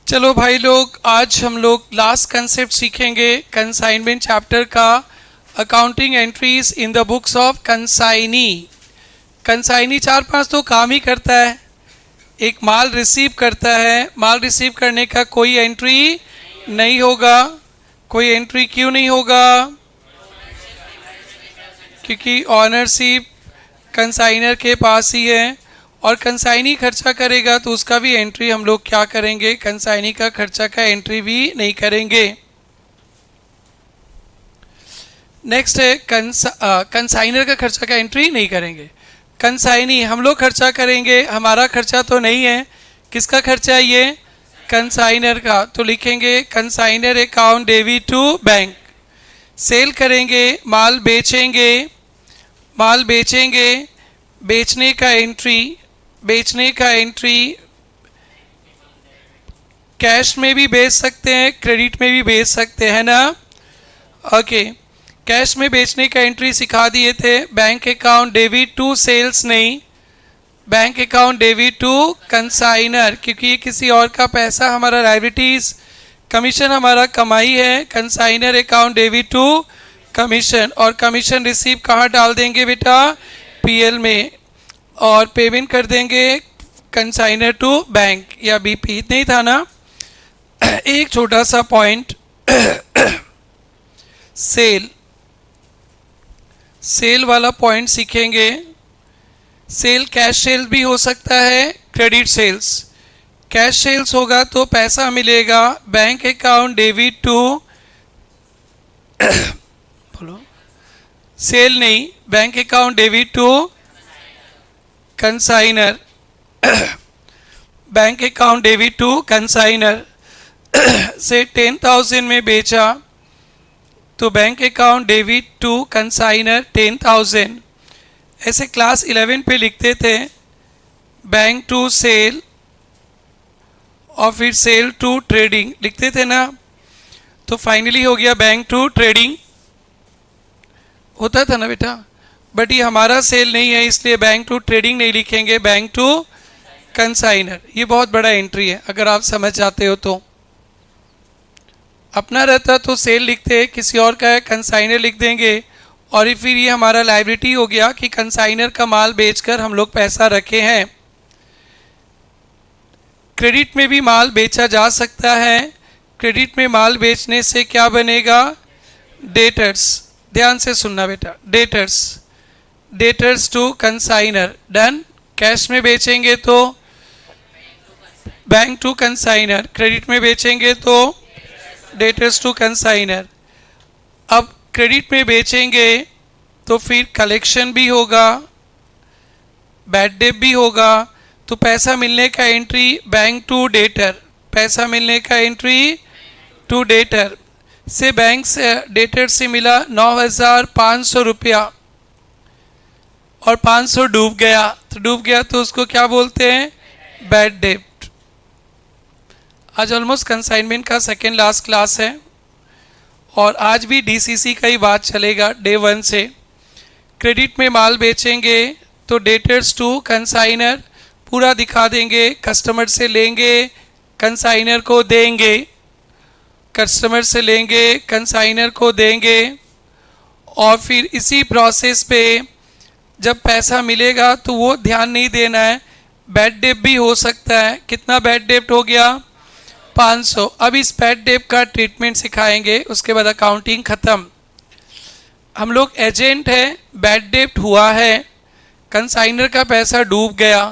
चलो भाई लोग, आज हम लोग लास्ट कंसेप्ट सीखेंगे कंसाइनमेंट चैप्टर का, accounting entries in the books of consignee. Consignee 4-5 तो काम ही करता है। एक माल रिसीव करता है, माल रिसीव करने का कोई एंट्री नहीं होगा। कोई एंट्री क्यों नहीं होगा? क्योंकि ऑनरशिप कंसाइनर के पास ही है, और कंसाइनी खर्चा करेगा तो उसका भी एंट्री हम लोग क्या करेंगे? कंसाइनी का खर्चा का एंट्री भी नहीं करेंगे। नेक्स्ट है कंसाइनर का खर्चा का एंट्री नहीं करेंगे। कंसाइनी हम लोग खर्चा करेंगे, हमारा खर्चा तो नहीं है। किसका खर्चा है ये? कंसाइनर का। तो लिखेंगे consignor account debit to bank. Sale करेंगे, माल बेचेंगे, माल बेचेंगे, बेचने का एंट्री, बेचने का एंट्री कैश में भी बेच सकते हैं, क्रेडिट में भी बेच सकते हैं ना। ओके, कैश में बेचने का एंट्री सिखा दिए थे। Bank account debit to sales नहीं, bank account debit to consignor, क्योंकि ये किसी और का पैसा, हमारा लायबिलिटीज, कमीशन हमारा कमाई है। Consignor account debit to commission, और कमीशन रिसीव कहाँ डाल देंगे बेटा? पीएल में, और पेमेंट कर देंगे कंसाइनर टू बैंक या बीपी। इतना ही था ना। एक छोटा सा पॉइंट, सेल, सेल वाला पॉइंट सीखेंगे। सेल कैश सेल भी हो सकता है, क्रेडिट सेल्स। कैश सेल्स होगा तो पैसा मिलेगा बैंक अकाउंट डेबिट टू बोलो, सेल नहीं, bank account debit to consignor, bank account debit to consignor. से 10,000 में बेचा तो bank account debit to consignor 10,000। ऐसे क्लास 11 पे लिखते थे बैंक टू सेल और फिर सेल टू ट्रेडिंग लिखते थे ना। तो फाइनली हो गया बैंक टू ट्रेडिंग, होता था ना बेटा। बट ये हमारा सेल नहीं है, इसलिए बैंक टू ट्रेडिंग नहीं लिखेंगे, बैंक टू कंसाइनर। ये बहुत बड़ा एंट्री है, अगर आप समझ जाते हो तो। अपना रहता तो सेल लिखते, किसी और का है कंसाइनर लिख देंगे, और फिर ये हमारा लायबिलिटी हो गया कि कंसाइनर का माल बेचकर हम लोग पैसा रखे हैं। क्रेडिट में भी माल बेचा जा सकता है। क्रेडिट में माल बेचने से क्या बनेगा? डेटर्स। ध्यान से सुनना बेटा, debtors, debtors to consignor, done. Cash में बेचेंगे तो बैंक टू कंसाइनर, क्रेडिट में बेचेंगे तो डेटर्स टू कंसाइनर। अब क्रेडिट में बेचेंगे तो फिर कलेक्शन भी होगा, बैड डेट भी होगा, तो पैसा मिलने का एंट्री बैंक टू डेटर, पैसा मिलने का एंट्री टू डेटर। से बैंक से डेटर से मिला 9,500 रुपया, और 500 डूब गया, तो डूब गया तो उसको क्या बोलते हैं? Bad debt. आज ऑलमोस्ट कंसाइनमेंट का सेकेंड लास्ट क्लास है, और आज भी डीसीसी का ही बात चलेगा डे 1 से। क्रेडिट में माल बेचेंगे तो डेटर्स टू कंसाइनर पूरा दिखा देंगे, कस्टमर से लेंगे, कंसाइनर को देंगे, कस्टमर से लेंगे, कंसाइनर को देंगे, और फिर इसी प्रोसेस पे जब पैसा मिलेगा तो वो ध्यान नहीं देना है, बैड डेट भी हो सकता है। कितना बैड डेट हो गया? 500। अब इस बैड डेट का ट्रीटमेंट सिखाएंगे, उसके बाद अकाउंटिंग ख़त्म। हम लोग एजेंट है, बैड डेट हुआ है, कंसाइनर का पैसा डूब गया।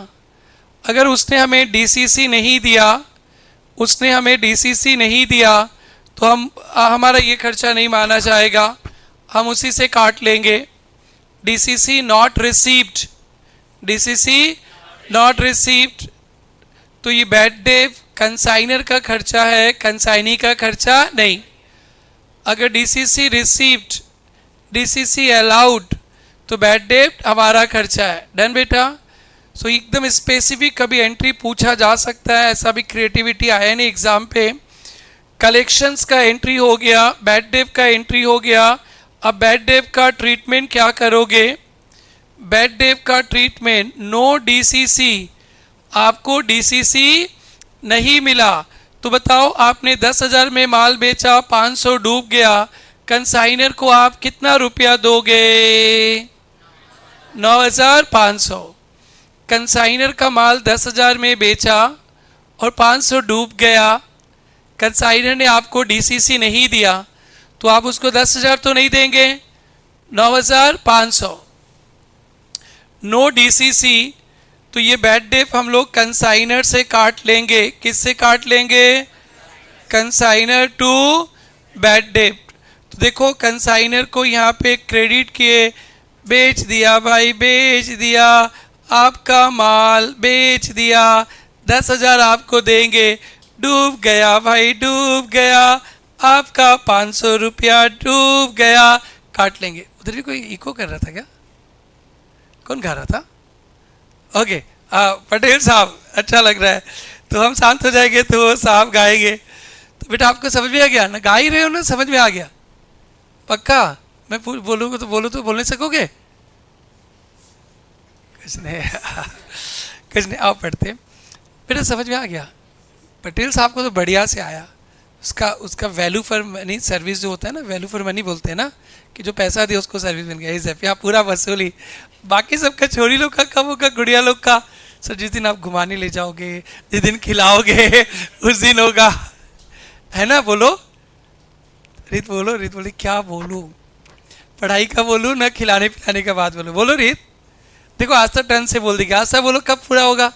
अगर उसने हमें डीसीसी नहीं दिया, उसने हमें डीसीसी नहीं दिया, तो हमारा ये खर्चा नहीं माना जाएगा, हम उसी से काट लेंगे। DCC not received, DCC not received, तो ये बैड डेट कंसाइनर का खर्चा है, कंसाइनी का खर्चा नहीं। अगर डीसीसी रिसीव्ड, डीसीसी अलाउड, तो बैड डेट हमारा खर्चा है। डन बेटा। सो एकदम स्पेसिफिक कभी एंट्री पूछा जा सकता है, ऐसा भी क्रिएटिविटी आया नहीं एग्जाम पे। कलेक्शंस का एंट्री हो गया, बैड डेट का एंट्री हो गया। अब बैड डेट का ट्रीटमेंट क्या करोगे? बैड डेट का ट्रीटमेंट, नो डीसीसी, आपको डीसीसी नहीं मिला तो बताओ आपने 10,000 में माल बेचा, 500 डूब गया, कंसाइनर को आप कितना रुपया दोगे? 9,500। कंसाइनर का माल 10,000 में बेचा और 500 डूब गया, कंसाइनर ने आपको डीसीसी नहीं दिया, तो आप उसको 10,000 तो नहीं देंगे, 9,500। नो डीसीसी, तो ये बैड डेट हम लोग कंसाइनर से काट लेंगे। किससे काट लेंगे? Consignor to bad debt. तो देखो कंसाइनर को यहाँ पे क्रेडिट किए, बेच दिया भाई, बेच दिया, आपका माल बेच दिया, 10,000 आपको देंगे, डूब गया भाई, डूब गया, आपका 500 रुपया डूब गया, काट लेंगे। उधर भी कोई इको कर रहा था क्या? कौन गा रहा था? ओके, पटेल साहब, अच्छा लग रहा है। तो हम शांत हो जाएंगे तो वो साहब गाएंगे। तो बेटा आपको समझ में आ गया ना? गा ही रहे हो ना, समझ में आ गया पक्का? मैं बोलूँगा तो बोलने सकोगे? कुछ नहीं कुछ नहीं, आओ पढ़ते। बेटा समझ में आ गया? पटेल साहब को तो बढ़िया से आया। उसका वैल्यू फॉर मनी सर्विस जो होता है ना, वैल्यू फॉर मनी बोलते हैं ना, कि जो पैसा दिया उसको सर्विस मिल गया। इस यहाँ पूरा वसूली, बाकी सबका छोरी लोग का कम होगा, गुड़िया लोग का। सर जिस दिन आप घुमाने ले जाओगे, जिस दिन खिलाओगे उस दिन होगा, है ना? बोलो रीत, बोलो रीत, बोली क्या बोलूँ? पढ़ाई का बोलूँ ना खिलाने पिलाने का बात बोलो? बोलो रीत। देखो आज तक टर्न से बोल देगी, आज तक बोलो कब पूरा होगा?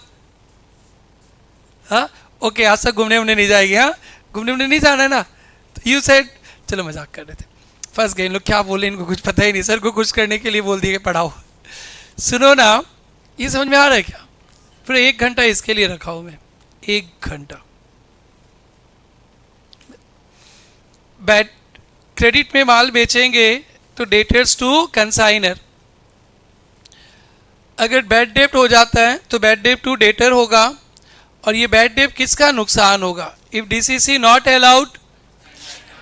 हाँ ओके, आज तक घूमने उमने नहीं जाएगी? हाँ घूमने उमने नहीं जाना है ना? तो यू सेड, चलो मजाक कर रहे थे, फंस गए इन लोग, क्या बोले इनको कुछ पता ही नहीं। सर को खुश करने के लिए बोल दिए पढ़ाओ। सुनो ना, ये समझ में आ रहा है क्या? फिर 1 घंटा इसके लिए रखा हूँ मैं, 1 घंटा। बैड क्रेडिट में माल बेचेंगे तो डेटर्स टू कंसाइनर। अगर बैड डेट हो जाता है तो बैड डेट टू डेटर होगा, और ये बैड डेट किसका नुकसान होगा? If DCC not allowed,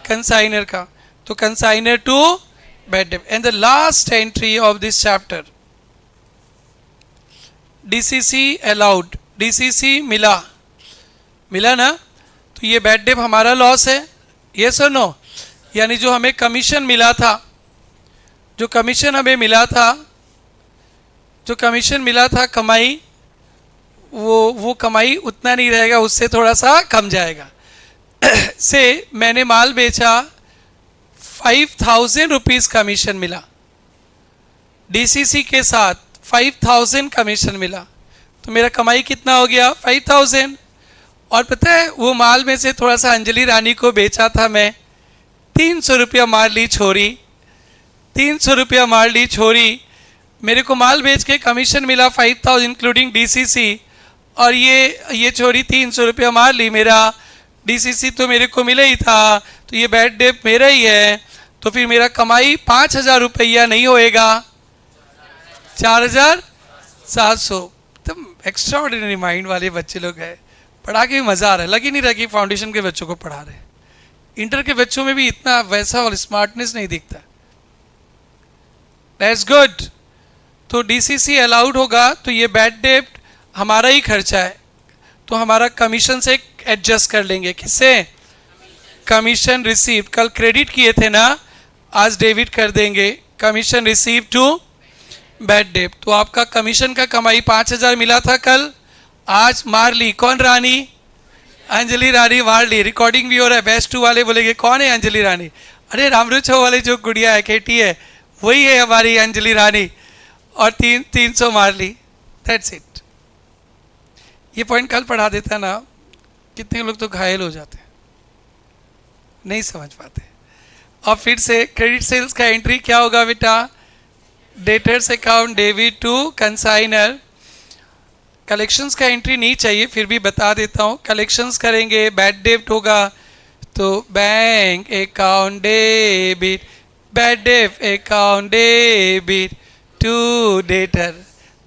consignor का, तो consignor to bad debt. And the last entry of this chapter, DCC allowed, DCC मिला, मिला ना, तो ये बैड डेट हमारा लॉस है, यस और नो? यानी जो हमें कमीशन मिला था, जो कमीशन हमें मिला था, जो कमीशन मिला था कमाई, वो कमाई उतना नहीं रहेगा, उससे थोड़ा सा कम जाएगा। से मैंने माल बेचा, 5,000 रुपीज़ कमीशन मिला, डीसीसी के साथ 5,000 कमीशन मिला, तो मेरा कमाई कितना हो गया? 5,000। और पता है वो माल में से थोड़ा सा अंजलि रानी को बेचा था मैं, 300 रुपया मार ली छोरी, 300 रुपया मार ली छोरी। मेरे को माल बेच के कमीशन मिला 5,000 इंक्लूडिंग डीसीसी, और ये छोरी 300 रुपया मार ली मेरा, डीसीसी तो मेरे को मिला ही था, तो ये बैड डेट मेरा ही है। तो फिर मेरा कमाई 5,000 रुपया नहीं होएगा, 4,700। तुम एक्स्ट्रा ऑर्डिनरी माइंड वाले बच्चे लोग हैं, पढ़ा के भी मज़ा आ रहा है। लग ही नहीं रहा कि फाउंडेशन के बच्चों को पढ़ा रहे हैं। इंटर के बच्चों में भी इतना वैसा और स्मार्टनेस नहीं दिखता। That's good. तो डीसीसी अलाउड होगा, तो ये बैड डेट हमारा ही खर्चा है, तो हमारा कमीशन से एडजस्ट कर लेंगे। किससे? कमीशन रिसीव्ड, कल क्रेडिट किए थे ना, आज डेबिट कर देंगे। Commission receive to bad debt, तो आपका कमीशन का कमाई 5,000 मिला था कल, आज मार ली। कौन रानी? अंजलि रानी मार ली। रिकॉर्डिंग भी हो रहा है, बेस्ट 2 वाले बोलेंगे कौन है अंजलि रानी? अरे रामरुचो वाले जो गुड़िया है, केटी है, वही है हमारी अंजलि रानी, और 300 मार ली। That's it. ये पॉइंट कल पढ़ा देता ना, कितने लोग तो घायल हो जाते, नहीं समझ पाते। और फिर से क्रेडिट सेल्स का एंट्री क्या होगा बेटा? Debtors account debit to consignor. Collections का एंट्री नहीं चाहिए, फिर भी बता देता हूँ। कलेक्शंस करेंगे, बैड डेट होगा, तो bank account debit, bad debt account debit to debtor.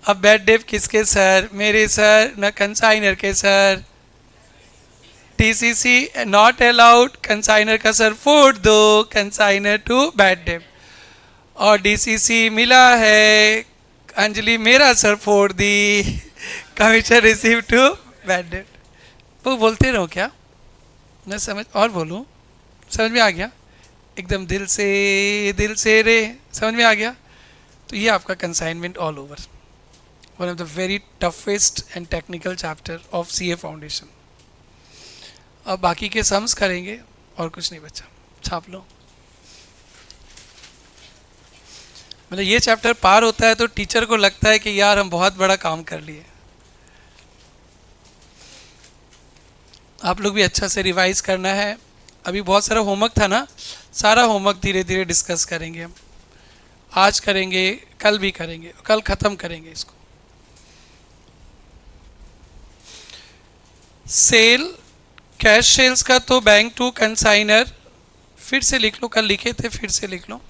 अब बैड डेट किसके सर? मेरे सर, न कंसाइनर के सर। टीसीसी नॉट अलाउड, कंसाइनर का सर फोड़ दो, कंसाइनर टू बैड डेट। और डीसीसी मिला है, अंजलि मेरा सर फोड़ दी, commission receive to bad debt. वो बोलते रहो क्या? मैं समझ और बोलूँ, समझ में आ गया? एकदम दिल से रे, समझ में आ गया? तो ये आपका consignment all over, one of the very toughest and technical chapter of CA foundation. अब बाकी के सम्स करेंगे और कुछ नहीं बचा, छाप लो। मतलब ये चैप्टर पार होता है तो टीचर को लगता है कि यार हम बहुत बड़ा काम कर लिए। आप लोग भी अच्छा से रिवाइज करना है। अभी बहुत सारा होमवर्क था ना, सारा होमवर्क धीरे धीरे डिस्कस करेंगे हम। आज करेंगे, कल भी करेंगे, कल ख़त्म करेंगे इसको। सेल, कैश सेल्स का तो बैंक टू कंसाइनर फिर से लिख लो, कल लिखे थे फिर से लिख लो।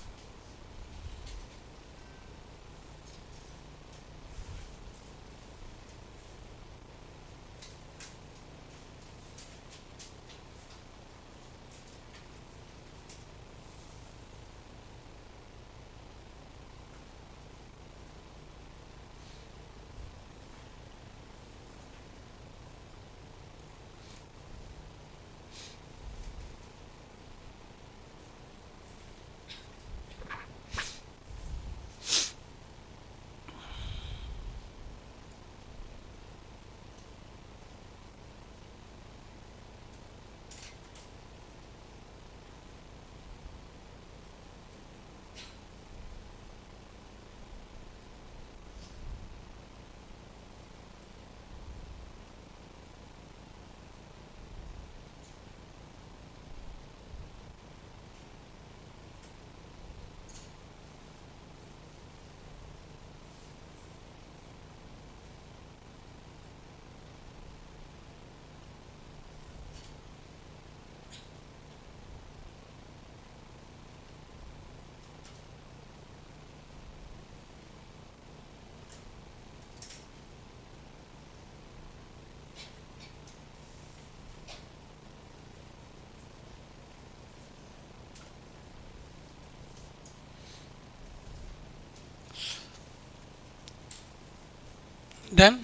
डन।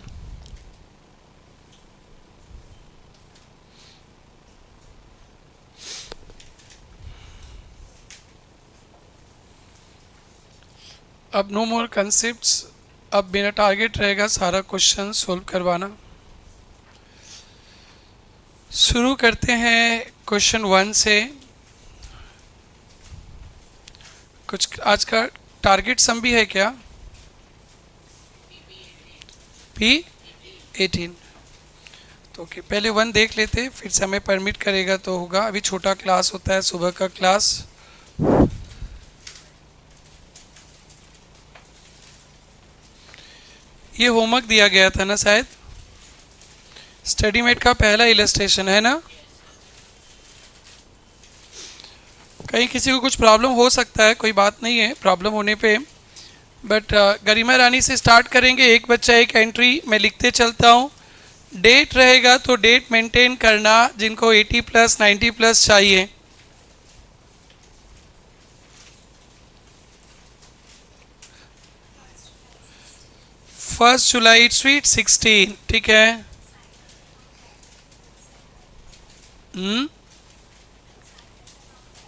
अब नो मोर कंसेप्ट्स। अब मेरा टारगेट रहेगा सारा क्वेश्चन सोल्व करवाना। शुरू करते हैं क्वेश्चन 1 से। कुछ आज का टारगेट सम भी है क्या? P18। तो ओके, पहले 1 देख लेते, फिर समय परमिट करेगा तो होगा। अभी छोटा क्लास होता है, सुबह का क्लास। ये होमवर्क दिया गया था ना शायद, स्टडी मेट का पहला इलस्ट्रेशन है ना। कहीं किसी को कुछ प्रॉब्लम हो सकता है, कोई बात नहीं है प्रॉब्लम होने पे, बट गरिमा रानी से स्टार्ट करेंगे। एक बच्चा एक एंट्री, मैं लिखते चलता हूँ। डेट रहेगा तो डेट मेंटेन करना, जिनको 80 प्लस 90 प्लस चाहिए। फर्स्ट जुलाई स्वीट 16, ठीक है।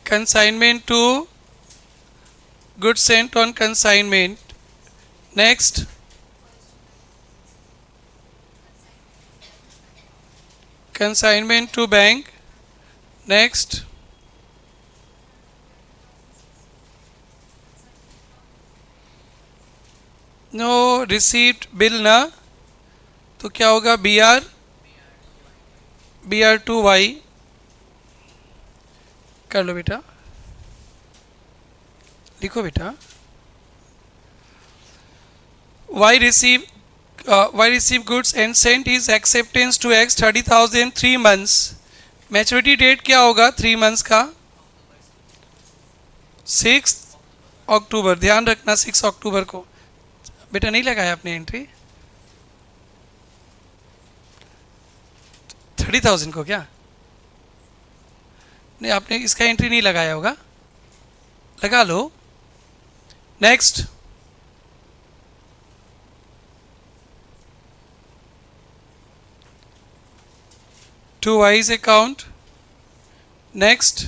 Consignment to good sent on consignment. Next, consignment to bank. Next, no receipt bill ना, तो क्या होगा? BR2Y कर लो बेटा, लिखो बेटा। Y receive goods and sent his acceptance to X 30,000 3 months। Maturity date क्या होगा 3 मंथ्स का? 6 अक्टूबर। ध्यान रखना 6 अक्टूबर को। बेटा नहीं लगाया आपने एंट्री 30,000 को? क्या नहीं, आपने इसका एंट्री नहीं लगाया होगा, लगा लो। Next, to wise account next,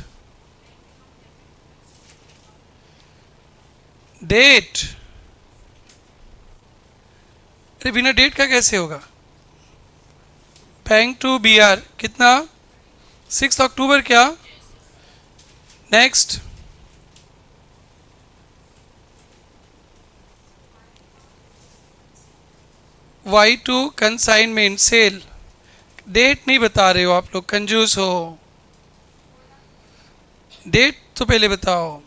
debt. अरे बिना डेट का कैसे होगा? बैंक टू बी आर कितना? 6 अक्टूबर क्या? Next, Y to consignment sale. Date नहीं बता रहे हो आप लोग, कंजूस हो। डेट तो पहले बताओ।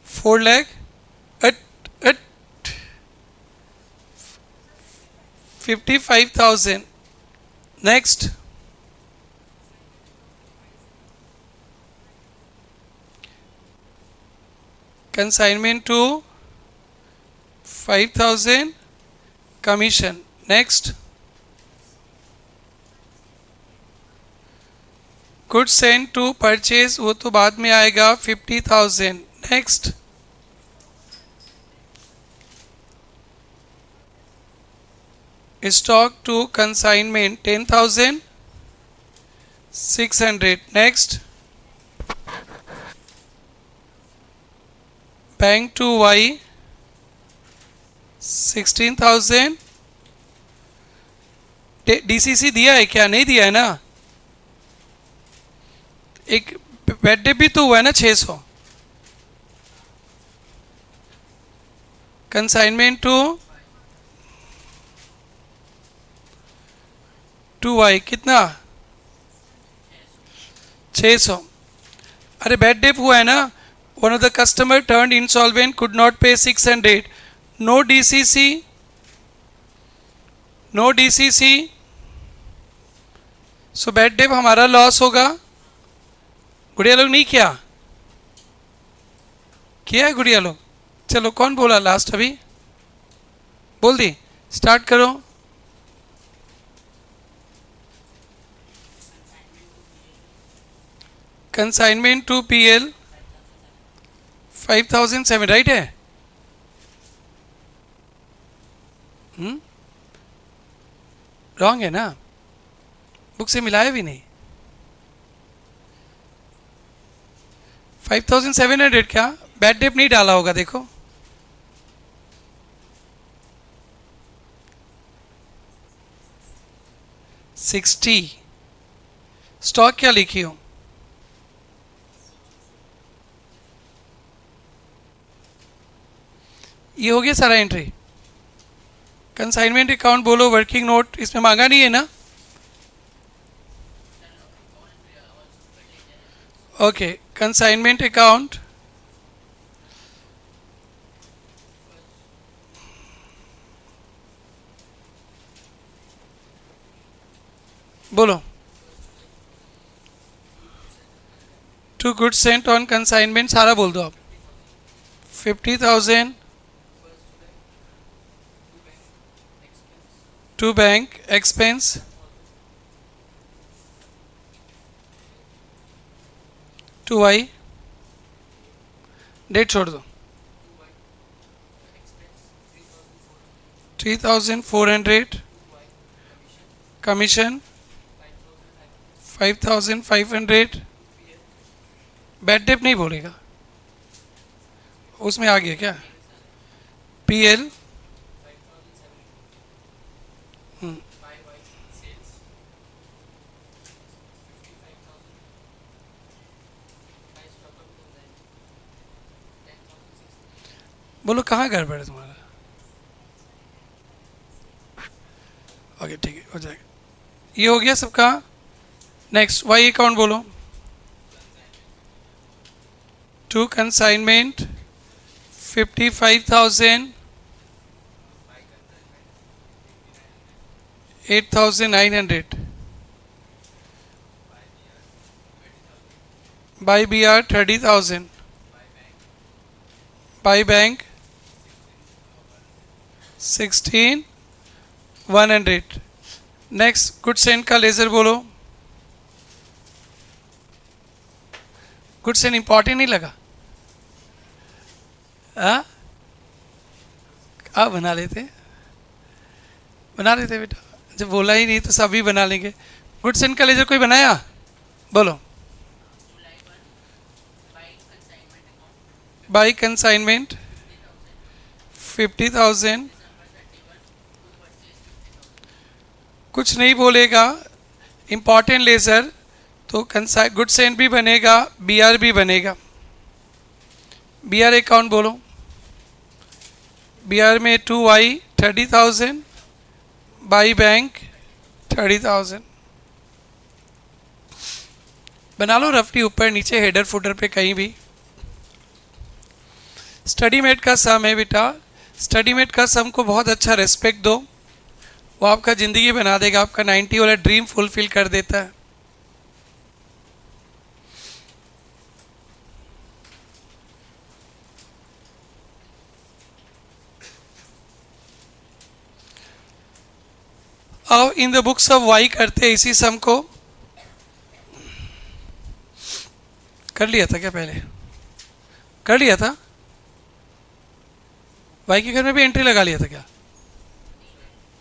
4 lakh, 55,000। Next, consignment to 5,000 commission. Next, good send to purchase, वो तो बाद में आएगा, 50,000। Next, stock to consignment 10,600। Next, bank to Y 16,000। DCC दिया है क्या? नहीं दिया है ना। एक बेड डे भी तो हुआ है ना, 600। कंसाइनमेंट टू वाई कितना? 600। अरे बेड डे हुआ है ना। One of the customer turn insolvent, could not पे 600। नो डीसीसी, नो डीसीसी, सो बेड डे हमारा लॉस होगा। गुड़िया लोग नहीं किया? किया है गुड़िया लोग? चलो कौन बोला लास्ट? अभी बोल दी, स्टार्ट करो। कंसाइनमेंट टू पीएल 5,007, राइट है? रॉन्ग है ना? बुक से मिलाया भी नहीं। 5,700 क्या? बैड डेप नहीं डाला होगा, देखो। $60। स्टॉक क्या लिखी हो? ये हो गया सारा एंट्री। कंसाइनमेंट अकाउंट बोलो, वर्किंग नोट इसमें मांगा नहीं है ना? ओके, कंसाइनमेंट अकाउंट बोलो। To goods sent on consignment, सारा बोल दो आप। 50,000 to bank expense, to Y. Date छोड़ दो। 3,400 कमीशन, 5,500। बैड डेप नहीं बोलेगा, उसमें आ गया क्या? पीएल बोलो, कहाँ गड़बड़ है तुम्हारा? ओके ठीक है, हो जाएगा। ये हो गया सबका। नेक्स्ट, वाई अकाउंट बोलो। To consignment 55,000, 8,900। By B R 30,000। By bank 16,100। Next, good send का लेजर बोलो। गुड सेंड इंपॉर्टेंट नहीं लगा? आप बना लेते बेटा, जब बोला ही नहीं तो सभी बना लेंगे। गुड सेंड का लेजर कोई बनाया? बोलो। बाई कंसाइनमेंट 50,000, कुछ नहीं बोलेगा, इम्पॉर्टेंट लेजर तो गुड्स एंड भी बनेगा, बीआर भी बनेगा। बीआर अकाउंट बोलो। बीआर में 2Y 30,000, बाई बैंक 30,000। बना लो रफली ऊपर नीचे हेडर फुटर पे कहीं भी। स्टडी मेट का सम है बेटा, स्टडी मेट का सम को बहुत अच्छा रिस्पेक्ट दो, वो आपका ज़िंदगी बना देगा, आपका 90 वाला ड्रीम फुलफिल कर देता है। अब in the books of Y करते इसी सम को। कर लिया था क्या पहले? कर लिया था। वाई के घर में भी एंट्री लगा लिया था क्या?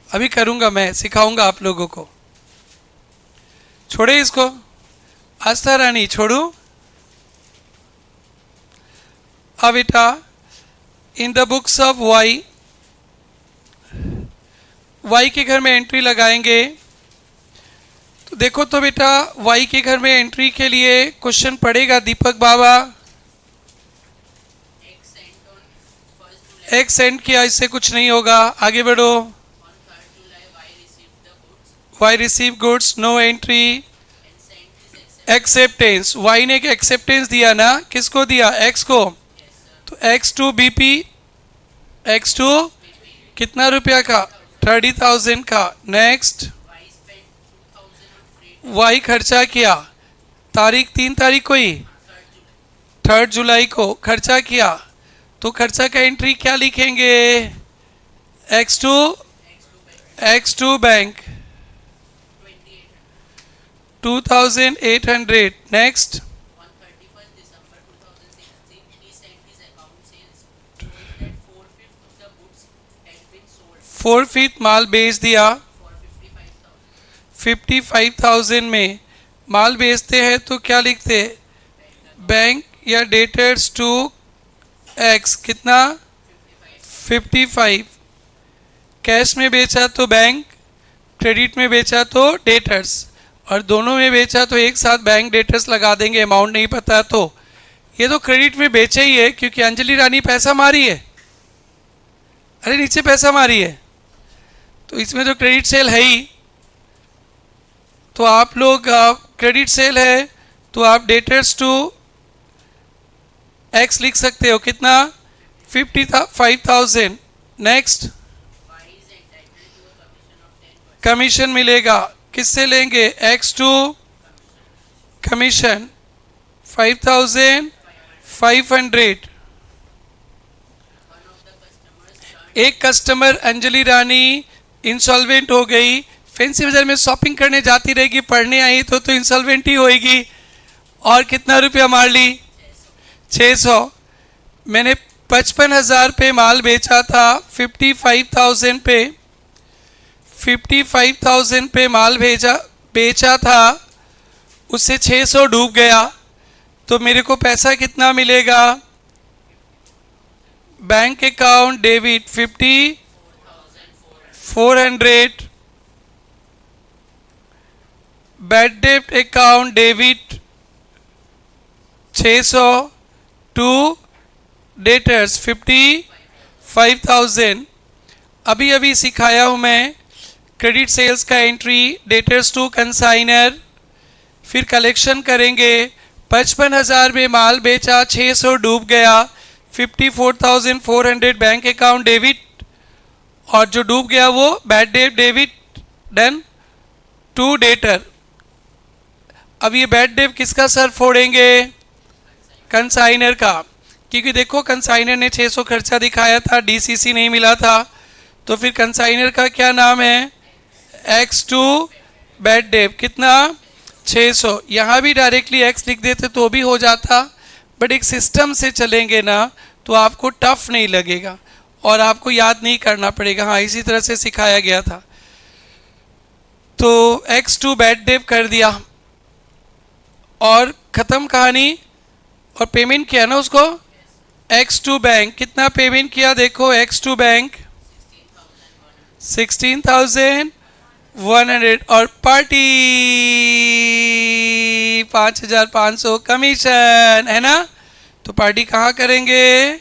अभी करूंगा, मैं सिखाऊंगा आप लोगों को। छोड़े इसको, आस्था रानी छोड़ू। अब बेटा in the books of Y, Y के घर में एंट्री लगाएंगे तो देखो तो बेटा वाई के घर में एंट्री के लिए क्वेश्चन पड़ेगा दीपक बाबा। एक सेंट किया, इससे कुछ नहीं होगा, आगे बढ़ो। Y receive goods, no entry. Acceptance, Y ने एक्सेप्टेंस दिया ना, किसको दिया? एक्स को। तो X to BP, X to कितना रुपया का? 30,000 का। नेक्स्ट, वाई खर्चा किया, तारीख 3 तारीख को ही, 3 जुलाई को खर्चा किया, तो खर्चा का एंट्री क्या लिखेंगे? X2 bank 2,800। नेक्स्ट, 4/5 माल बेच दिया, 55,000 में माल बेचते हैं तो क्या लिखते? बैंक या डेटर्स टू एक्स, कितना? 55। कैश में बेचा तो बैंक, क्रेडिट में बेचा तो डेटर्स, और दोनों में बेचा तो एक साथ बैंक डेटर्स लगा देंगे, अमाउंट नहीं पता तो। ये तो क्रेडिट में बेचे ही है क्योंकि अंजलि रानी पैसा मारी है, अरे नीचे पैसा मारी है, तो इसमें तो क्रेडिट सेल है ही। तो आप लोग क्रेडिट सेल है तो आप डेटर्स टू एक्स लिख सकते हो, कितना? 55,000। नेक्स्ट, कमीशन मिलेगा, किससे लेंगे? X to commission 5,500। एक कस्टमर अंजलि रानी इंसॉल्वेंट हो गई, फैंसी बाजार में शॉपिंग करने जाती रहेगी, पढ़ने आई तो इंसॉल्वेंट ही होएगी, और कितना रुपया मार ली? 600। मैंने 55,000 पे माल बेचा था, 55,000 पे, 55,000 पे माल बेचा था, उससे 600 डूब गया, तो मेरे को पैसा कितना मिलेगा? Bank account debit 5400, bad debt account debit 600 to debtors 55,000। अभी अभी सिखाया हूँ मैं क्रेडिट सेल्स का एंट्री, डेटर्स टू कंसाइनर, फिर कलेक्शन करेंगे। 55,000 में माल बेचा, 600 डूब गया, 54,400 बैंक अकाउंट डेबिट, और जो डूब गया वो bad debt debit done to debtor. अब ये बैड डेट किसका सर फोड़ेंगे? कंसाइनर का, क्योंकि देखो कंसाइनर ने 600 खर्चा दिखाया था, डीसीसी नहीं मिला था, तो फिर कंसाइनर का क्या नाम है? X2 बैड डेट, कितना? 600। यहाँ भी डायरेक्टली एक्स लिख देते तो भी हो जाता, बट एक सिस्टम से चलेंगे ना तो आपको टफ नहीं लगेगा और आपको याद नहीं करना पड़ेगा। हाँ, इसी तरह से सिखाया गया था। तो X2 बैड डेट कर दिया, और ख़त्म कहानी, और पेमेंट किया ना उसको एक्स टू बैंक। कितना पेमेंट किया देखो, एक्स टू बैंक 16,100 और पार्टी 5,500 कमीशन है ना। तो पार्टी कहाँ करेंगे,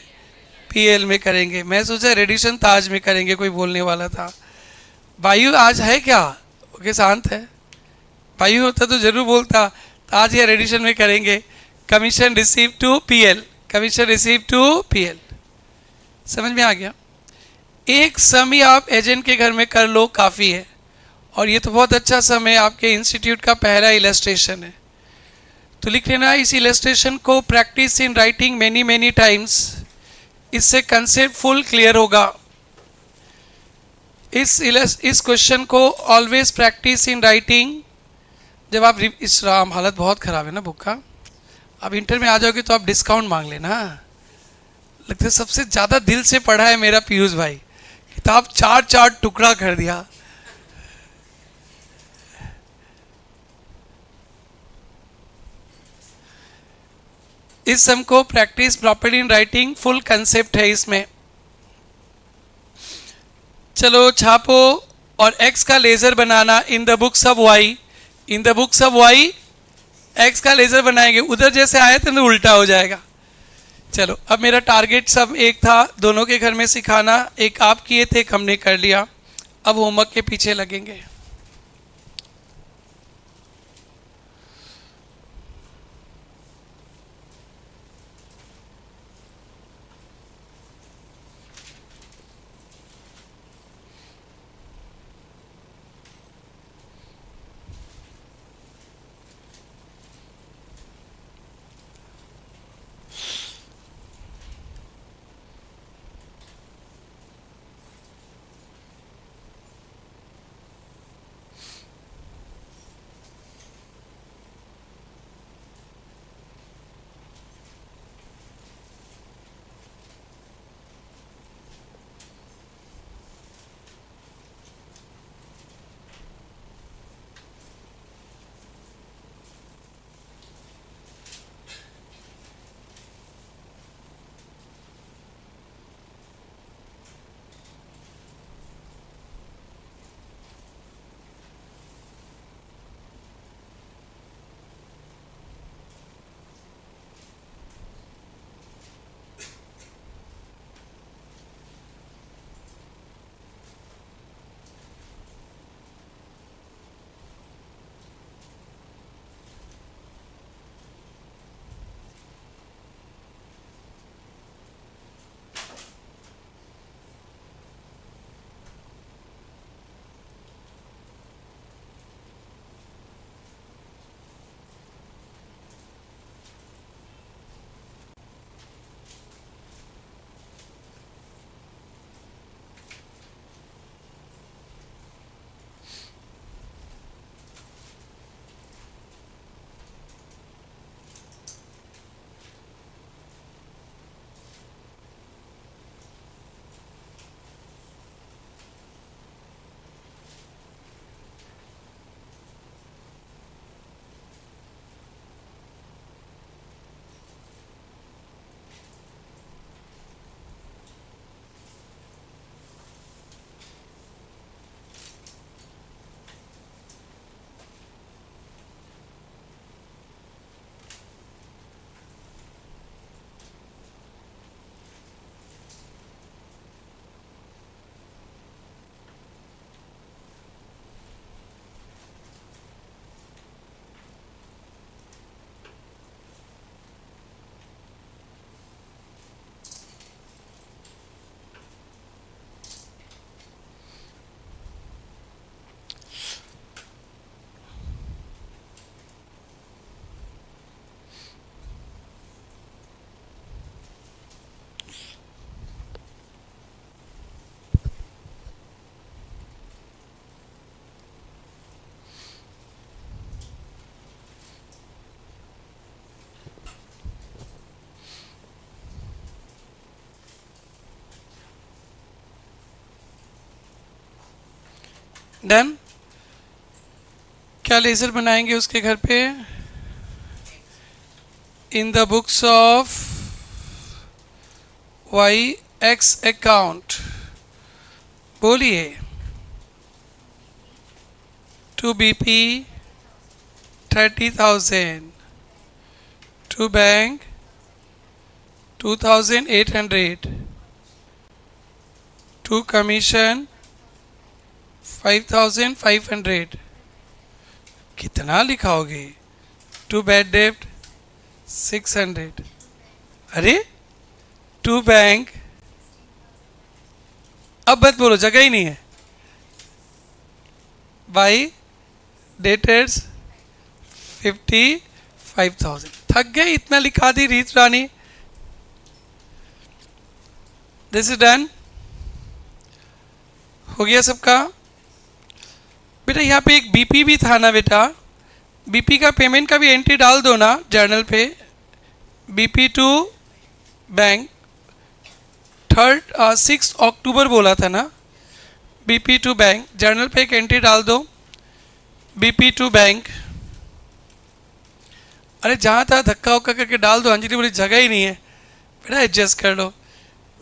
पीएल में करेंगे। मैं सोचा रेडिशन ताज में करेंगे, कोई बोलने वाला था। वायु आज है क्या, ओके शांत है। वायु होता तो जरूर बोलता, आज या रेडिशन में करेंगे। Commission receive to PL, commission receive to PL. समझ में आ गया। एक समय आप एजेंट के घर में कर लो, काफ़ी है। और ये तो बहुत अच्छा समय आपके इंस्टीट्यूट का पहला इलस्ट्रेशन है, तो लिख लेना इस इलस्ट्रेशन को, practice in writing many many times. इससे कंसेप्ट फुल क्लियर होगा। इस क्वेश्चन को ऑलवेज प्रैक्टिस इन राइटिंग। जब आप इस राम हालत बहुत ख़राब है ना बुक का, आप इंटर में आ जाओगे तो आप डिस्काउंट मांग लेना। लगता है सबसे ज़्यादा दिल से पढ़ा है मेरा पीयूष भाई, किताब 4 टुकड़ा कर दिया। इस सम को practice properly in writing, full concept है इसमें। चलो छापो। और x का लेजर बनाना in the books of y, in the books of y x का लेजर बनाएंगे। उधर जैसे आए थे तो उल्टा हो जाएगा। चलो अब मेरा टारगेट सब एक था, दोनों के घर में सिखाना। एक आप किए थे, एक हमने कर लिया। अब होमवर्क के पीछे लगेंगे। डन। क्या लेजर बनाएंगे उसके घर पे, in the books of YX account, बोलिए, to BP 30,000, to bank 2,800, to commission 5,500. कितना लिखाओगे? टू बैड डेब्ट 600. अरे टू बैंक, अब मत बोलो, जगह ही नहीं है. By debtors 55,000. थक गए, इतना लिखा दी रीत रानी. This is done. हो गया सबका? बेटा यहाँ पे एक बीपी भी था ना बेटा, बीपी का पेमेंट का भी एंट्री डाल दो ना जर्नल पे. बीपी टू बैंक 6 अक्टूबर बोला था ना. बीपी टू बैंक जर्नल पे एक एंट्री डाल दो. बीपी टू बैंक, अरे जहाँ था धक्का उक्का करके डाल दो. अंजलि बोली जगह ही नहीं है. बेटा एडजस्ट कर लो.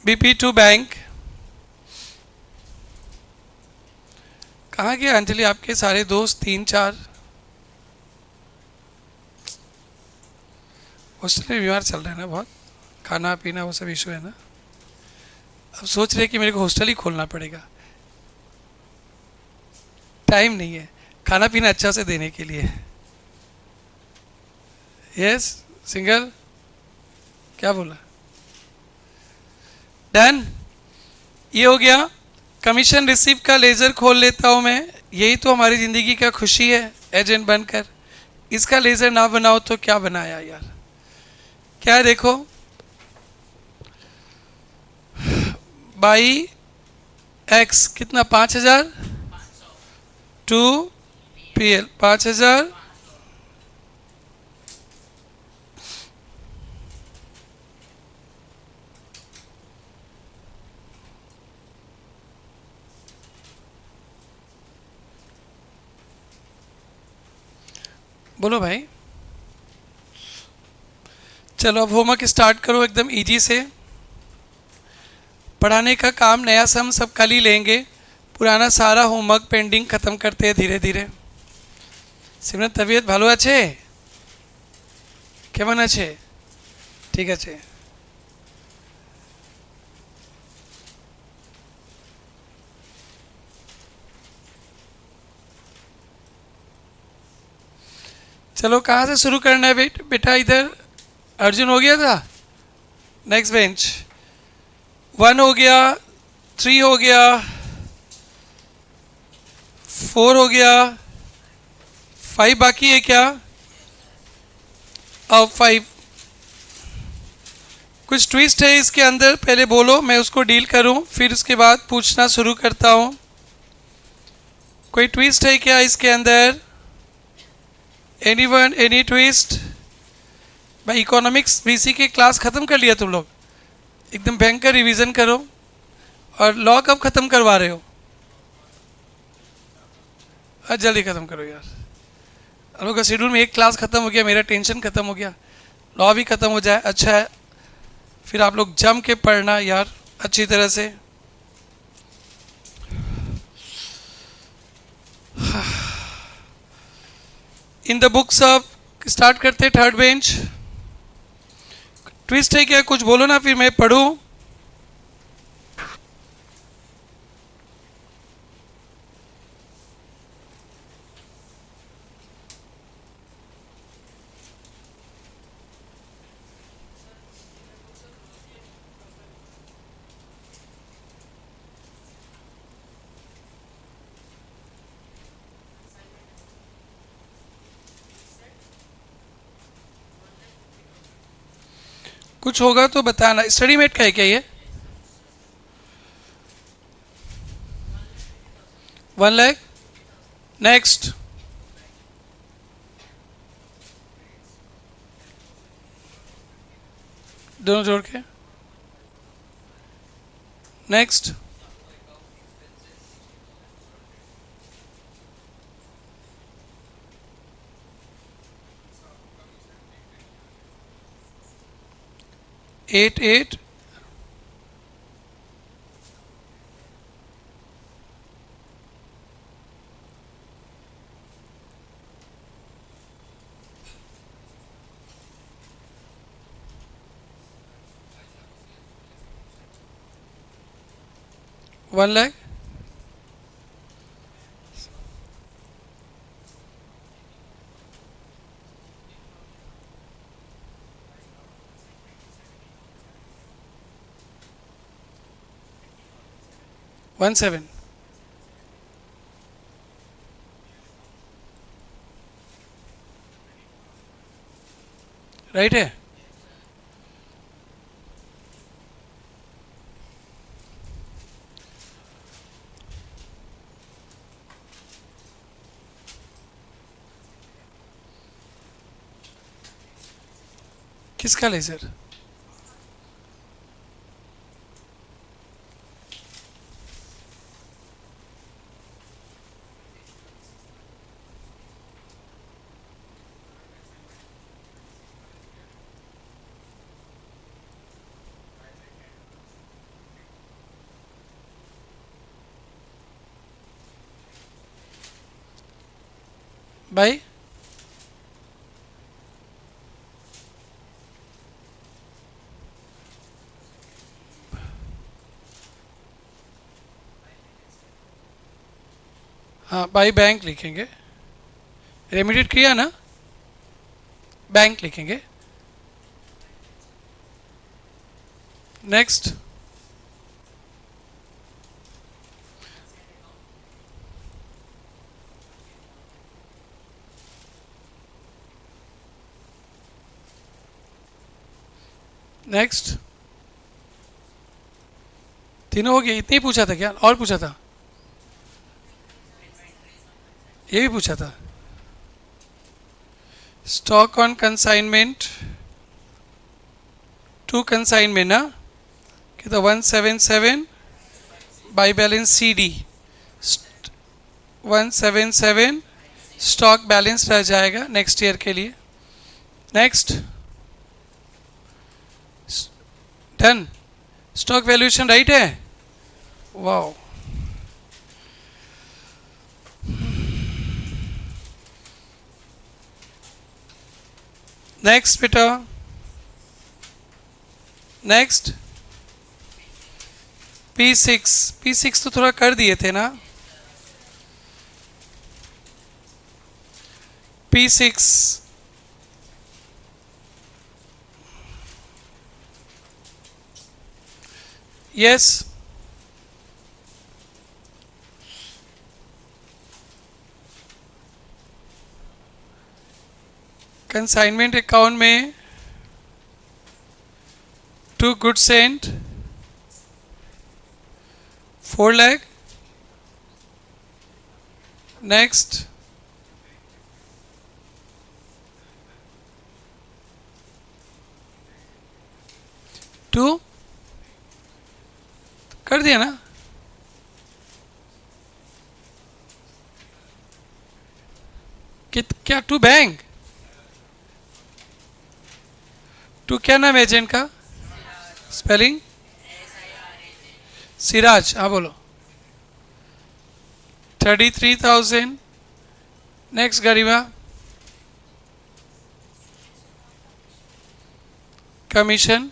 BP to bank. कहाँ गए अंजलि आपके सारे दोस्त 3-4? हॉस्टल में बीमार चल रहे हैं ना बहुत, खाना पीना वो सब इशू है ना. अब सोच रहे कि मेरे को हॉस्टल ही खोलना पड़ेगा. टाइम नहीं है खाना पीना अच्छा से देने के लिए. यस सिंगल, क्या बोला? डन. ये हो गया. कमीशन रिसीव का लेज़र खोल लेता हूँ मैं. यही तो हमारी ज़िंदगी का खुशी है एजेंट बनकर. इसका लेज़र ना बनाओ तो क्या बनाया यार. क्या है देखो, बाई एक्स कितना 5,000, टू PL 5,000, बोलो भाई. चलो अब होमवर्क स्टार्ट करो एकदम इजी से. पढ़ाने का काम नया सम सब कल ही लेंगे. पुराना सारा होमवर्क पेंडिंग ख़त्म करते हैं धीरे धीरे. सिमरन तबीयत ভালো আছে? কেমন আছে? ঠিক আছে. चलो कहाँ से शुरू करना है बेटा? इधर अर्जुन हो गया था. Next bench. 1 हो गया, 3 हो गया, 4 हो गया, 5 बाकी है क्या? अब 5 कुछ ट्विस्ट है इसके अंदर. पहले बोलो, मैं उसको डील करूं, फिर उसके बाद पूछना शुरू करता हूं. कोई ट्विस्ट है क्या इसके अंदर? Anyone, any twist? भाई इकोनॉमिक्स बीसी की क्लास ख़त्म कर लिया तुम लोग. एकदम भयंकर रिवीजन करो. और लॉ कब ख़त्म करवा रहे हो? जल्दी ख़त्म करो यार. हम लोग का शेड्यूल में एक क्लास ख़त्म हो गया, मेरा टेंशन ख़त्म हो गया. लॉ भी ख़त्म हो जाए अच्छा है. फिर आप लोग जम के पढ़ना यार अच्छी तरह से. इन द बुक्स ऑफ, स्टार्ट करते थर्ड बेंच. ट्विस्ट है क्या? कुछ बोलो ना फिर मैं पढ़ूं. कुछ होगा तो बताना. स्टडी मेट का है क्या ये? 1 लाख. नेक्स्ट. दोनों जोड़ के. नेक्स्ट. 88 1 lakh 17 राइट है। किसका लेजर? भाई हाँ बाई बैंक लिखेंगे, रेमिटेड किया ना, बैंक लिखेंगे। नेक्स्ट नेक्स्ट तीनों हो गए। इतने ही पूछा था क्या, और पूछा था? ये भी पूछा था। Stock on consignment to consignment ना, कि तो 177 by balance C D 177 stock balance रह जाएगा नेक्स्ट ईयर के लिए। Next done. Stock valuation right है, वाओ। नेक्स्ट बेटा, नेक्स्ट P6 तो थोड़ा कर दिए थे ना। P6 यस, कंसाइनमेंट अकाउंट में to goods and 4 lakh. Next to कर दिया ना। क्या टू बैंक? टू क्या नाम है एजेंट का? स्पेलिंग? सिराज। हाँ बोलो। 33,000। नेक्स्ट गरीबा, कमीशन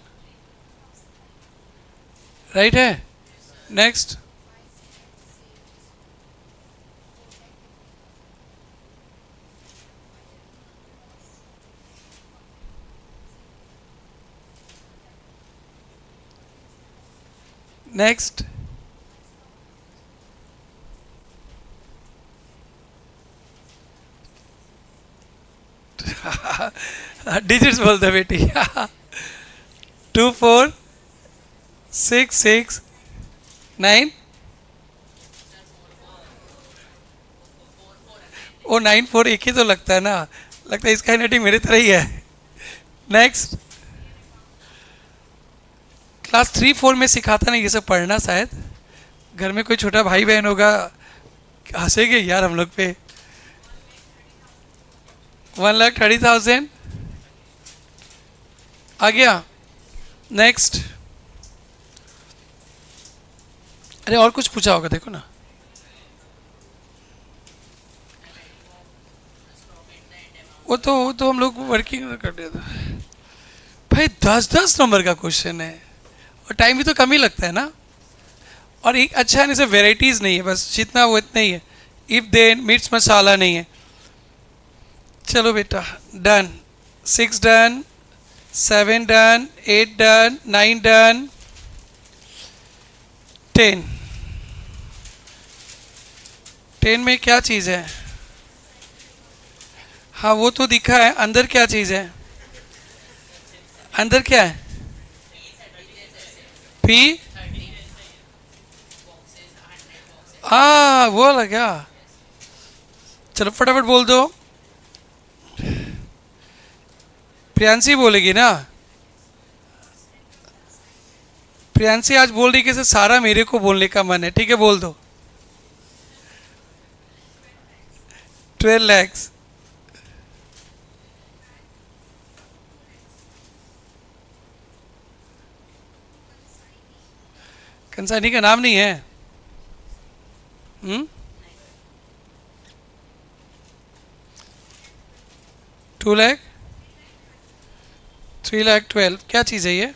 राइट है। नेक्स्ट नेक्स्ट डिजिट्स बोलते बेटी। 2466 9। ओ 94 एक ही तो लगता है ना, लगता है इसका हैंडराइटिंग मेरे तरह ही है। नेक्स्ट क्लास 3-4 में सिखाता ना ये सब पढ़ना, शायद घर में कोई छोटा भाई बहन होगा, हंसेंगे यार हम लोग पे। 1,30,000 आ गया। नेक्स्ट, अरे और कुछ पूछा होगा, देखो ना। वो तो हम लोग वर्किंग कर दिया था भाई। 10-10 नंबर का क्वेश्चन है और टाइम भी तो कम ही लगता है ना। और एक अच्छा नहीं, से वेराइटीज नहीं है, बस जितना वो इतना ही है। इफ देन मिर्च मसाला नहीं है। चलो बेटा, done. 6 done, 7 done, 8 done, 9 done, 10। 10 में क्या चीज़ है? हाँ वो तो दिखा है, अंदर क्या चीज़ है? अंदर क्या है? पी, हाँ वो वाला क्या? चलो फटाफट बोल दो। प्रियांशी बोलेगी ना? प्रियांशी आज बोल रही कि सर सारा मेरे को बोलने का मन है। ठीक है, बोल दो। 12 lakhs। कंसानी का नाम नहीं है? 2 लाख, 3 लाख 12, क्या चीज़ है ये?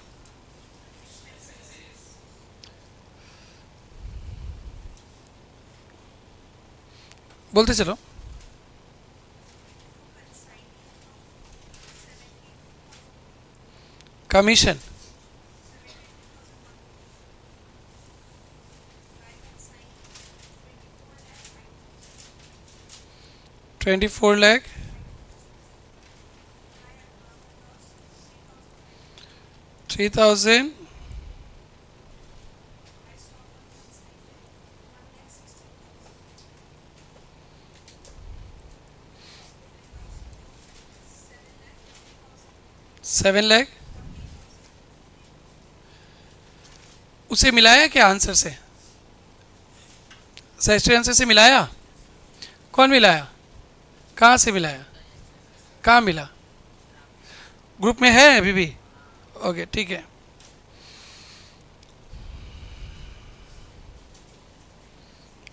बोलते चलो। कमीशन। 24 लाख, 3,000, 7 लाख। उसे मिलाया क्या आंसर से? सही आंसर से मिलाया? कौन मिलाया? कहाँ से मिलाया? कहाँ मिला? ग्रुप में है अभी भी? ओके ठीक है।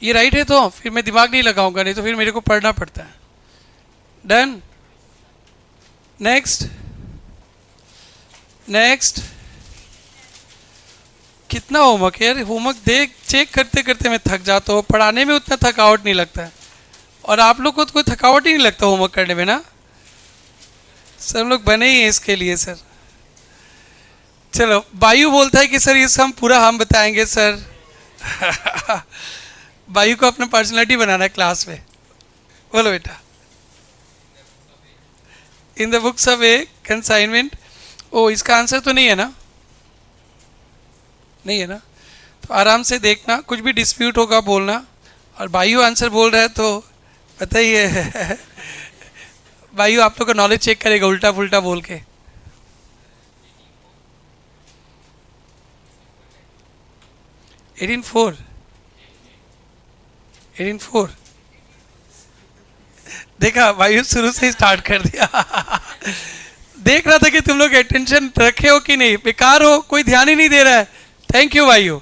ये राइट है तो फिर मैं दिमाग नहीं लगाऊंगा, नहीं तो फिर मेरे को पढ़ना पड़ता है। डन। Next, next. कितना होमवर्क है यार? होमवर्क देख चेक करते करते मैं थक जाता हूँ। पढ़ाने में उतना थकावट नहीं लगता है, और आप लोग को तो कोई थकावट ही नहीं लगता होमवर्क करने में ना? सर हम लोग बने ही हैं इसके लिए सर। चलो, बायू बोलता है कि सर ये सब पूरा हम बताएंगे सर। बायू को अपना पर्सनालिटी बनाना है क्लास में। बोलो बेटा। In the books of a consignment. ओ इसका आंसर तो नहीं है ना? नहीं है ना? तो आराम से देखना, कुछ भी डिस्प्यूट होगा बोलना। और बायू आंसर बोल रहा है तो पता ही है। बायू आप लोग का नॉलेज चेक करेगा उल्टा पुल्टा बोल के। Eighteen four, 18 4। देखा, वायु शुरू से ही स्टार्ट कर दिया। देख रहा था कि तुम लोग अटेंशन रखे हो कि नहीं, बेकार हो, कोई ध्यान ही नहीं दे रहा है। थैंक यू वायु,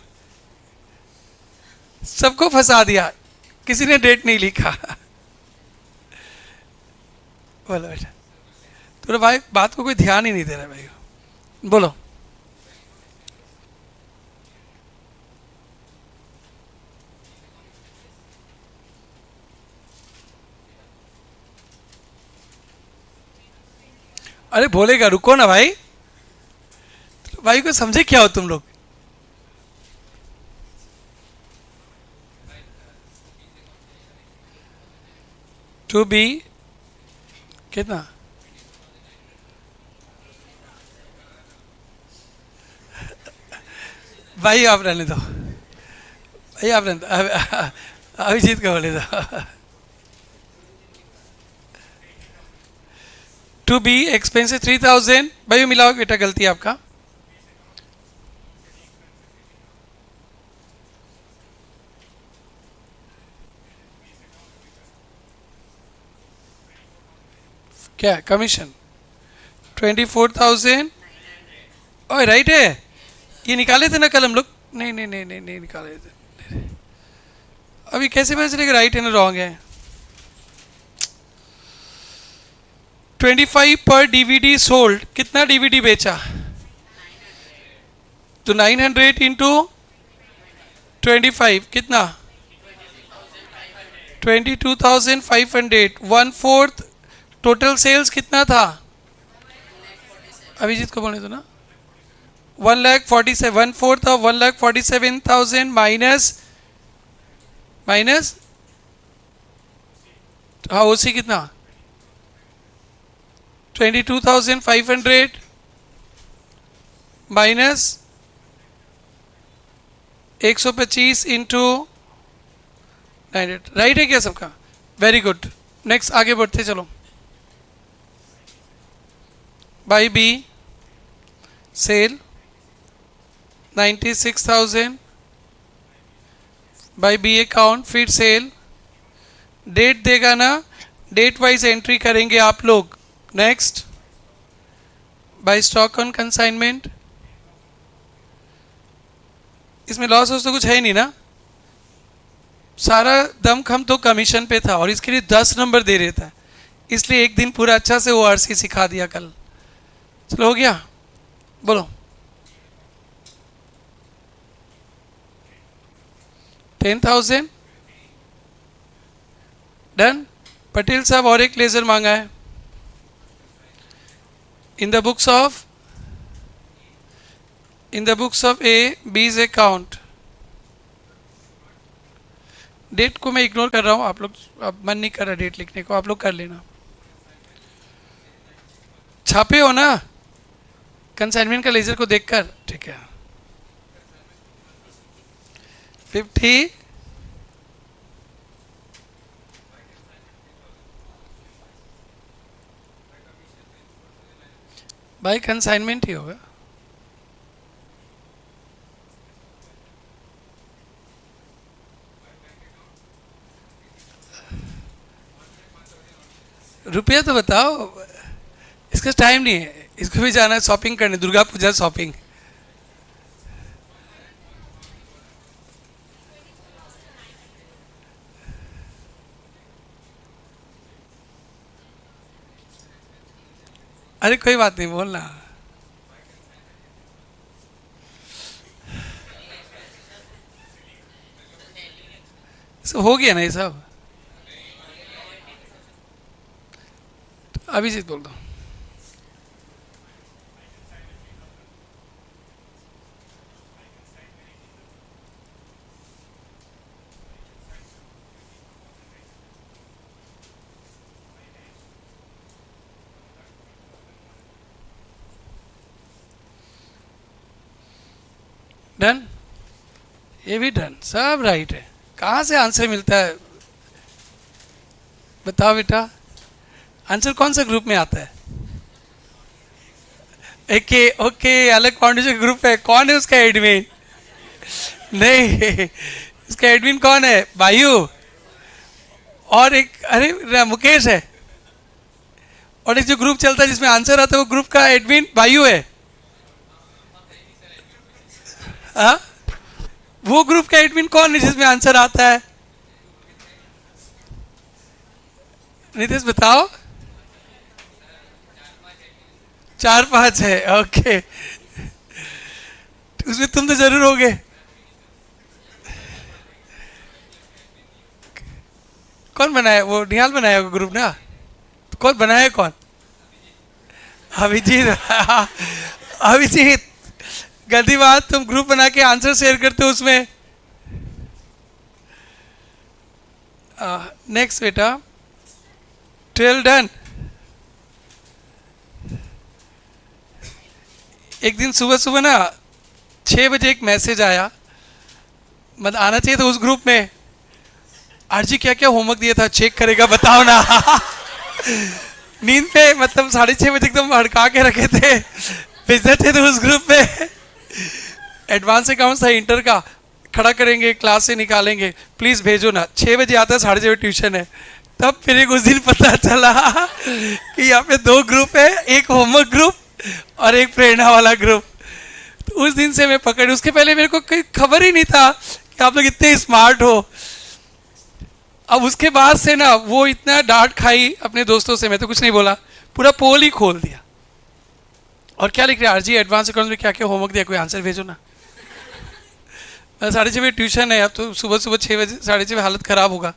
सबको फंसा दिया, किसी ने डेट नहीं लिखा। बोलो बेटा। तो भाई बात को कोई ध्यान ही नहीं दे रहा भाई। बोलो। अरे बोलेगा, रुको ना भाई। भाई को समझे क्या हो तुम लोग? टू बी कितना? भाई आप रहने दो, भाई आप रहने दो। अभिजीत का बोले दो। To B expensive 3,000। भाई मिलाओ बेटा, गलती है आपका। क्या कमीशन? 24,000, ओए राइट है, ये निकाले थे ना कल हम लोग? नहीं नहीं नहीं नहीं नहीं निकाले थे। अभी कैसे पता चलेगा राइट है ना रॉन्ग है? 25 पर डीवीडी सोल्ड, कितना डीवीडी बेचा? तो 900 इंटू 25 कितना? 22,500। 1/4 टोटल सेल्स कितना था? अभिजीत को बोलने दो ना। 1,47,000, 1/4 था 1,47,000 माइनस हाँ ओसी कितना? 22,500 माइनस 125 इंटू 900। राइट है क्या सबका? Very good. नेक्स्ट आगे बढ़ते चलो। By B sale 96,000 by B account, फिर सेल डेट देगा ना, डेट वाइज एंट्री करेंगे आप लोग। Next by stock on consignment, इसमें लॉस तो कुछ है ही नहीं ना, सारा दमखम तो कमीशन पे था और इसके लिए 10 नंबर दे रहा था, इसलिए एक दिन पूरा अच्छा से ओआरसी सिखा दिया कल। चलो हो गया, बोलो 10,000 डन। पटेल साहब और एक लेजर मांगा है। In the books of A B's account, date को मैं इग्नोर कर रहा हूं, आप लोग अब मन नहीं कर रहा डेट लिखने को, आप लोग कर लेना। छापे हो ना कंसाइनमेंट का लेजर को देखकर? ठीक है। 50 बाय कंसाइनमेंट ही होगा। रुपया तो बताओ, इसका टाइम नहीं है, इसको भी जाना है शॉपिंग करने, दुर्गा पूजा शॉपिंग। अरे कोई बात नहीं, बोलना। सब हो गया ना ये सब? अभिजीत बोल दो। डन, ये भी डन, सब राइट है। कहाँ से आंसर मिलता है बताओ बेटा? आंसर कौन सा ग्रुप में आता है? ओके ओके, अलग फाउंडेशन ग्रुप है। कौन है उसका एडमिन? नहीं, उसका एडमिन कौन है? बायू और एक, अरे मुकेश है। और एक जो ग्रुप चलता है जिसमें आंसर आता है, वो ग्रुप का एडमिन बायू है। हाँ, वो ग्रुप का एडमिन कौन है जिसमें आंसर आता है? नितेश बताओ। 4-5 है, ओके। उसमें तुम तो जरूर होगे। कौन बनाया? वो निहाल बनाया होगा ग्रुप ना? तो कौन बनाया? कौन? अभिजीत। अभिजीत, गलती बात, तुम ग्रुप बना के आंसर शेयर करते हो उसमें। नेक्स्ट बेटा, 12 डन। एक दिन सुबह सुबह ना 6 बजे एक मैसेज आया, मतलब आना चाहिए था उस ग्रुप में, आरजी क्या क्या होमवर्क दिया था चेक करेगा, बताओ ना। नींद पे मतलब 6:30 बजे एकदम हड़का के रखे थे, भेजने थे तो उस ग्रुप में। एडवांस अकाउंट था इंटर का, खड़ा करेंगे क्लास से निकालेंगे, प्लीज भेजो ना। 6 बजे आता है, 6:30 ट्यूशन है। तब फिर एक उस दिन पता चला कि यहाँ पे 2 ग्रुप है, एक होमवर्क ग्रुप और एक प्रेरणा वाला ग्रुप। उस दिन से मैं पकड़, उसके पहले मेरे को कोई खबर ही नहीं था कि आप लोग इतने स्मार्ट हो। अब उसके बाद से ना वो इतना डांट खाई अपने दोस्तों से, मैं तो कुछ नहीं बोला, पूरा पोल ही खोल दिया। और क्या लिख रहे हैं आरजी एडवांस अकाउंट में, क्या क्या होमवर्क दिया, कोई आंसर भेजो ना। 6:30 बजे ट्यूशन है, अब तो सुबह सुबह 6 बजे 6:30 बजे हालत ख़राब होगा,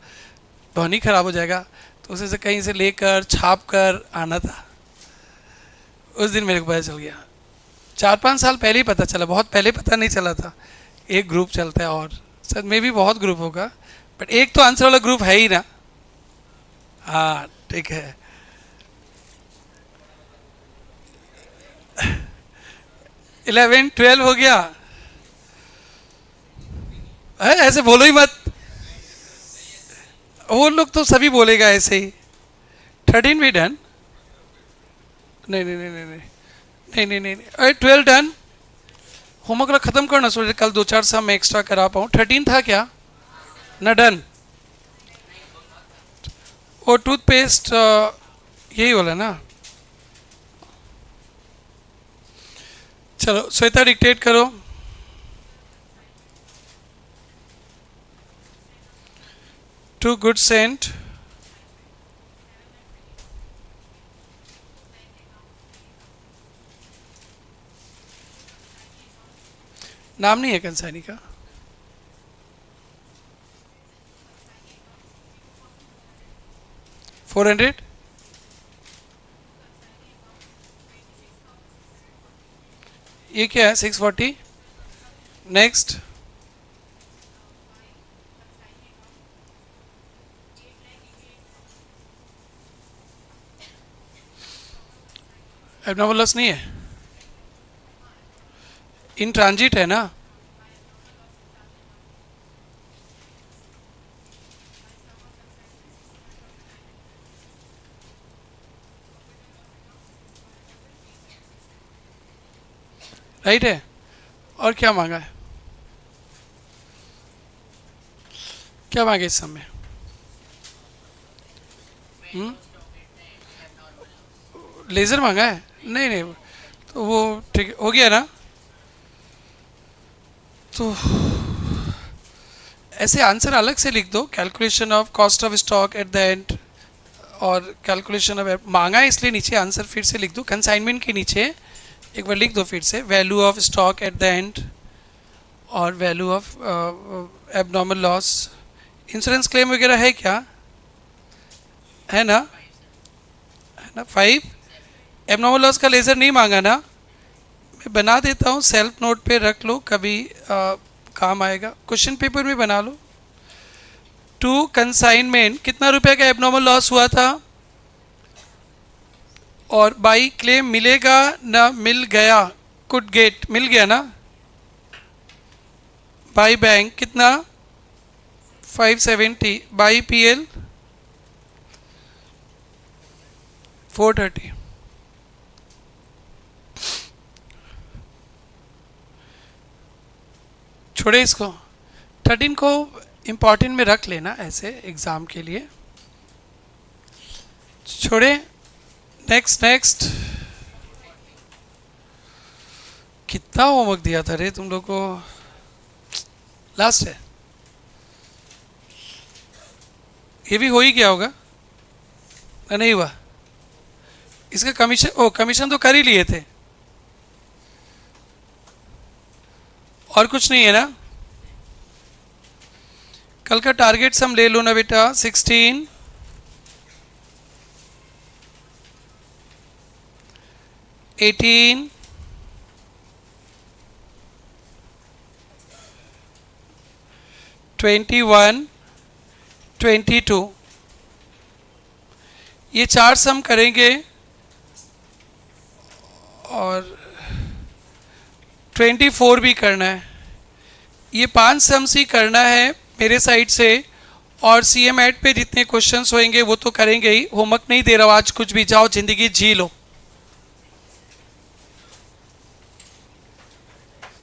ध्वनि खराब हो जाएगा, तो उसे से कहीं से लेकर छाप कर आना था। उस दिन मेरे को पता चल गया, 4-5 साल पहले ही पता चला, बहुत पहले पता नहीं चला था। एक ग्रुप चलता है और सर में भी बहुत ग्रुप होगा, बट एक तो आंसर वाला ग्रुप है ही ना। हाँ ठीक है। 11-12 हो गया है, ऐसे बोलो ही मत, वो लोग तो सभी बोलेगा ऐसे ही। 13 भी डन, नहीं नहीं नहीं नहीं नहीं नहीं नहीं नहीं, अरे 12 डन, होमवर्क खत्म करना, सोचे कल 2-4 सम मैं एक्स्ट्रा करा पाऊँ। 13 था क्या ना, डन। और टूथपेस्ट यही वाला ना, चलो श्वेता डिक्टेट करो। टू गुड सेंट, नाम नहीं है कंसाइनी का। $400, ये क्या है 640। नेक्स्ट, एबनॉर्मल लॉस नहीं है, इन ट्रांजिट है ना। राइट है। और क्या मांगा है, क्या मांगे इस समय? लेजर मांगा है, नहीं नहीं, तो वो ठीक हो गया ना। तो ऐसे आंसर अलग से लिख दो, calculation of cost of stock at the end, और कैलकुलेशन ऑफ मांगा है इसलिए नीचे आंसर फिर से लिख दो, कंसाइनमेंट के नीचे एक बार लिख दो फिर से, value of stock at the end और value of abnormal loss. Insurance claim वगैरह है क्या, है ना, है ना। 5 एबनॉर्मल लॉस का लेजर नहीं मांगा ना, मैं बना देता हूँ, सेल्फ नोट पे रख लो, कभी काम आएगा, क्वेश्चन पेपर में बना लो। 2 कंसाइनमेंट, कितना रुपए का एबनॉर्मल लॉस हुआ था, और बाई क्लेम मिलेगा ना मिल गया, कुड गेट मिल गया ना, बाई बैंक कितना 570, बाई पीएल 430। छोड़े इसको, 13 को इम्पोर्टेंट में रख लेना ऐसे एग्जाम के लिए, छोड़े। नेक्स्ट नेक्स्ट, कितना होमवर्क दिया था रे तुम लोग को, लास्ट है, ये भी हो ही गया होगा ना, नहीं हुआ? इसका कमीशन, ओ कमीशन तो कर ही लिए थे, और कुछ नहीं है ना। कल का टारगेट सम ले लो ना बेटा, 16, 18, 21, 22, ये 4 सम करेंगे, और 24 भी करना है। ये 5 सम्स ही करना है मेरे साइड से, और CM एड पे जितने क्वेश्चंस होंगे वो तो करेंगे ही, होमवर्क नहीं दे रहा हूँ आज कुछ भी, जाओ जिंदगी जी लो।